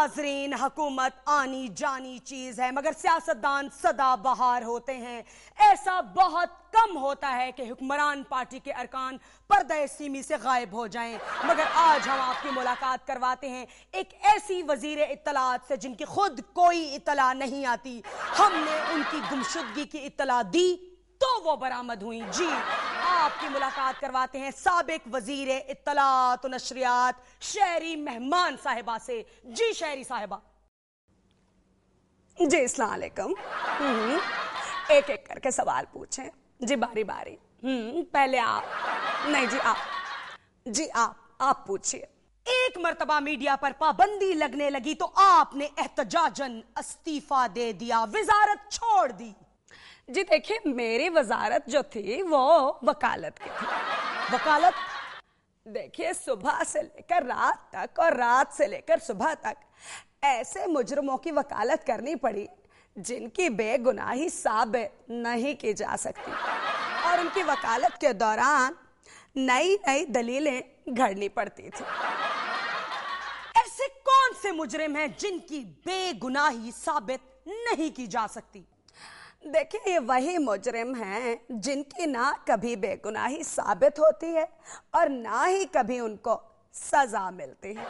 नाजरीन, हुकूमत आनी जानी चीज है मगर सियासतदान सदा बहार होते हैं। ऐसा बहुत कम होता है कि हुक्मरान पार्टी के अरकान पर्दे सीमी से गायब हो जाएं, मगर आज हम आपकी मुलाकात करवाते हैं एक ऐसी वजीर इत्तलात से जिनकी खुद कोई इत्तला नहीं आती। हमने उनकी गुमशुदगी की इत्तला दी तो वो बरामद हुई। जी, आपकी मुलाकात करवाते हैं साबिक वजीर इत्तलात और नशरियात शहरी मेहमान साहिबा से। जी शहरी साहिबा। जी अस्सलाम वालेकुम। एक एक करके सवाल पूछें जी, बारी बारी। पहले आप। नहीं जी आप। जी आप पूछिए। एक मर्तबा मीडिया पर पाबंदी लगने लगी तो आपने एहतजाजन इस्तीफा दे दिया, वजारत छोड़ दी। जी देखिए, मेरी वजारत जो थी वो वकालत की थी। वकालत? देखिए, सुबह से लेकर रात तक और रात से लेकर सुबह तक ऐसे मुजरमों की वकालत करनी पड़ी जिनकी बेगुनाही साबित नहीं की जा सकती, और उनकी वकालत के दौरान नई नई दलीलें घड़नी पड़ती थी। ऐसे कौन से मुजरिम हैं जिनकी बेगुनाही साबित नहीं की जा सकती? देखिए, ये वही मुजरिम हैं जिनकी ना कभी बेगुनाही साबित होती है और ना ही कभी उनको सजा मिलती है।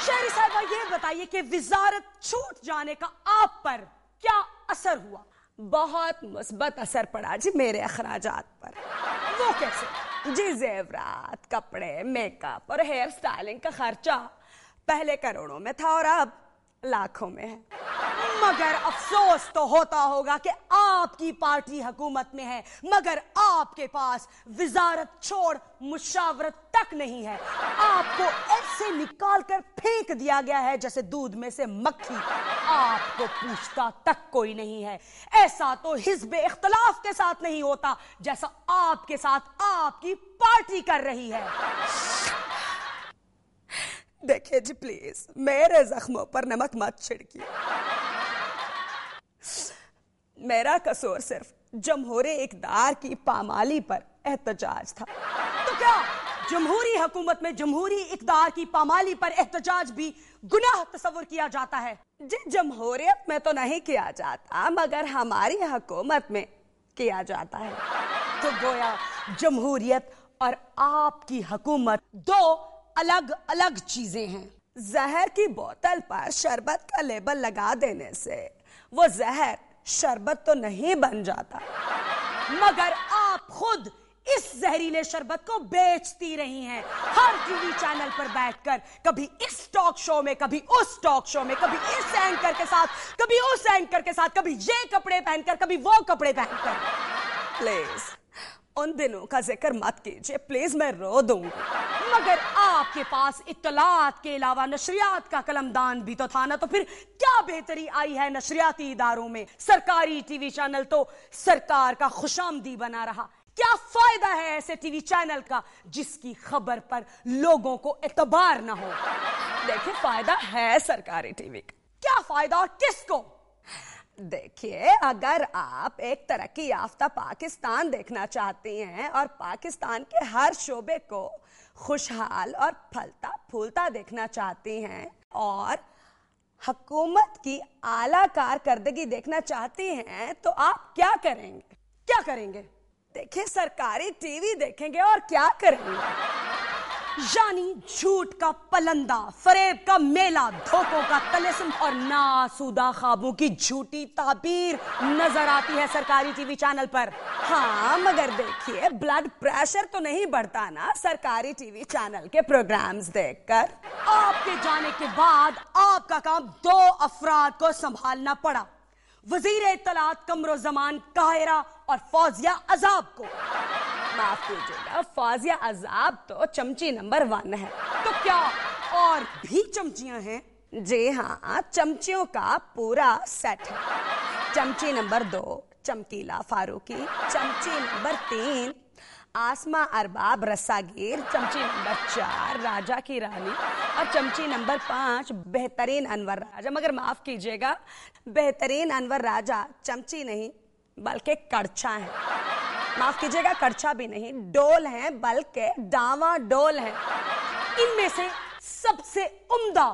शहरी साहिबा, ये बताइए कि वजारत छूट जाने का आप पर क्या असर हुआ? बहुत मुस्बत असर पड़ा जी मेरे अखराजात पर। वो कैसे? जी, जेवरात, कपड़े, मेकअप और हेयर स्टाइलिंग का खर्चा पहले करोड़ों में था और अब लाखों में है। मगर अफसोस तो होता होगा कि आपकी पार्टी हुकूमत में है मगर आपके पास वजारत छोड़ मुशावरत तक नहीं है। आपको ऐसे निकाल कर फेंक दिया गया है जैसे दूध में से मक्खी। आपको पूछता तक कोई नहीं है। ऐसा तो हिज़्ब इख्तिलाफ के साथ नहीं होता जैसा आपके साथ आपकी पार्टी कर रही है। देखिए जी, प्लीज मेरे जख्मों पर नमक मत छिड़किए। मेरा कसूर सिर्फ जमहूरी इक़्तिदार की पामाली पर एहतजाज था। तो क्या जमहूरी हुकूमत में जमहूरी इक़्तिदार की पामाली पर एहतजाज भी गुनाह तस्वुर किया जाता है? जी, जमहूरियत में तो नहीं किया जाता मगर हमारी हुकूमत में किया जाता है। तो गोया जमहूरियत और आपकी हुकूमत दो अलग अलग चीजें हैं। जहर की बोतल पर शरबत का लेबल लगा देने से वो जहर शरबत तो नहीं बन जाता, मगर आप खुद इस जहरीले शरबत को बेचती रही हैं हर टीवी चैनल पर बैठकर, कभी इस टॉक शो में, कभी उस टॉक शो में, कभी इस एंकर के साथ, कभी उस एंकर के साथ, कभी ये कपड़े पहनकर, कभी वो कपड़े पहनकर। प्लीज उन दिनों का जिक्र मत कीजिए, प्लीज मैं रो दूंगी। मगर आपके पास इत्तलात के अलावा नशरियात का कलमदान भी तो था ना, तो फिर क्या बेहतरी आई है नशरियाती इदारों में? सरकारी टीवी चैनल तो सरकार का खुशामदी बना रहा। क्या फायदा है ऐसे टीवी चैनल का जिसकी खबर पर लोगों को एतबार ना हो? देखिए, फायदा है सरकारी टीवी का। क्या फायदा और किसको? देखिए, अगर आप एक तरक्की याफ्ता पाकिस्तान देखना चाहती हैं और पाकिस्तान के हर शोबे को खुशहाल और फलता फूलता देखना चाहती हैं और हुकूमत की आला कारकर्दगी देखना चाहती हैं, तो आप क्या करेंगे? क्या करेंगे? देखिए, सरकारी टीवी देखेंगे और क्या करेंगे? यानी झूठ का पलंदा, फरेब का मेला, धोखों का तलिस्म और नासूदा ख्वाबों की झूठी ताबीर नजर आती है सरकारी टीवी चैनल पर। हाँ, मगर देखिए, ब्लड प्रेशर तो नहीं बढ़ता ना सरकारी टीवी चैनल के प्रोग्राम्स देखकर। आपके जाने के बाद आपका काम दो अफराद को संभालना पड़ा, वजीर इत्तलात कमरुज़्ज़मान काहिरा और फौजिया अजाब को। माफ कीजिएगा, फौजिया अजाब तो चमची नंबर 1 है। तो क्या और भी चमचियां हैं? जी हाँ, चमचियों का पूरा सेट है। चमची नंबर 2 चमकीला फारूकी, चमची नंबर 3 आसमा अरबाब रसागीर, चमची नंबर 4 राजा की रानी और चमची नंबर 5 बेहतरीन अनवर राजा। मगर माफ कीजिएगा, बेहतरीन अनवर राजा चमची नहीं बल्कि कड़छा है। माफ कीजिएगा, कड़छा भी नहीं, डोल है बल्कि डावा डोल है। इनमें से सबसे उम्दा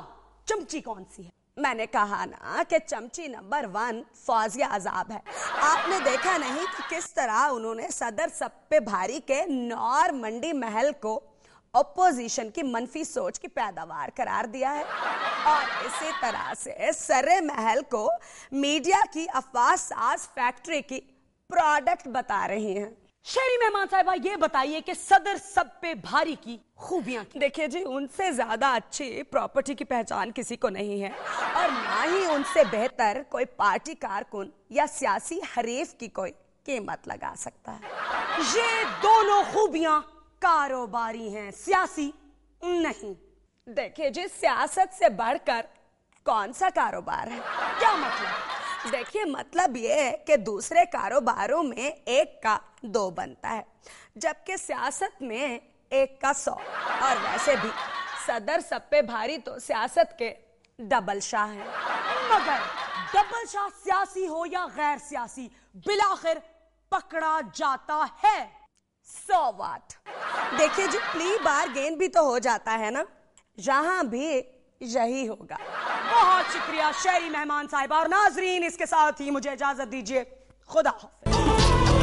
चमची कौन सी है? میں نے کہا نا کہ چمچی نمبر 1 فوزیہ عذاب ہے. آپ نے دیکھا نہیں کہ کس طرح انہوں نے صدر سب پہ بھاری کے نور منڈی محل کو اپوزیشن کی منفی سوچ کی پیداوار قرار دیا ہے، اور اسی طرح سے سرے محل کو میڈیا کی افواہ ساز فیکٹری کی پروڈکٹ بتا رہی ہیں. شہری مہمان صاحبہ یہ بتائیے کہ صدر سب پہ بھاری کی خوبیاں کی. دیکھیے جی، ان سے زیادہ اچھی پراپرٹی کی پہچان کسی کو نہیں ہے، اور نہ ہی ان سے بہتر کوئی پارٹی کارکن یا سیاسی حریف کی کوئی قیمت لگا سکتا ہے. یہ دونوں خوبیاں کاروباری ہیں، سیاسی نہیں. دیکھیے جی، سیاست سے بڑھ کر کون سا کاروبار ہے؟ کیا مطلب؟ دیکھیے، مطلب یہ ہے کہ دوسرے کاروباروں میں 1 کا 2 بنتا ہے، جبکہ سیاست میں 1 کا 100. اور ویسے بھی صدر سب پہ بھاری تو سیاست کے ڈبل شاہ ہیں. مگر ڈبل شاہ سیاسی ہو یا غیر سیاسی، بالآخر پکڑا جاتا ہے. So what. دیکھیے جی، پلی بار گین بھی تو ہو جاتا ہے نا، یہاں بھی یہی ہوگا. بہت شکریہ شہری مہمان صاحبہ. اور ناظرین، اس کے ساتھ ہی مجھے اجازت دیجیے. خدا حافظ.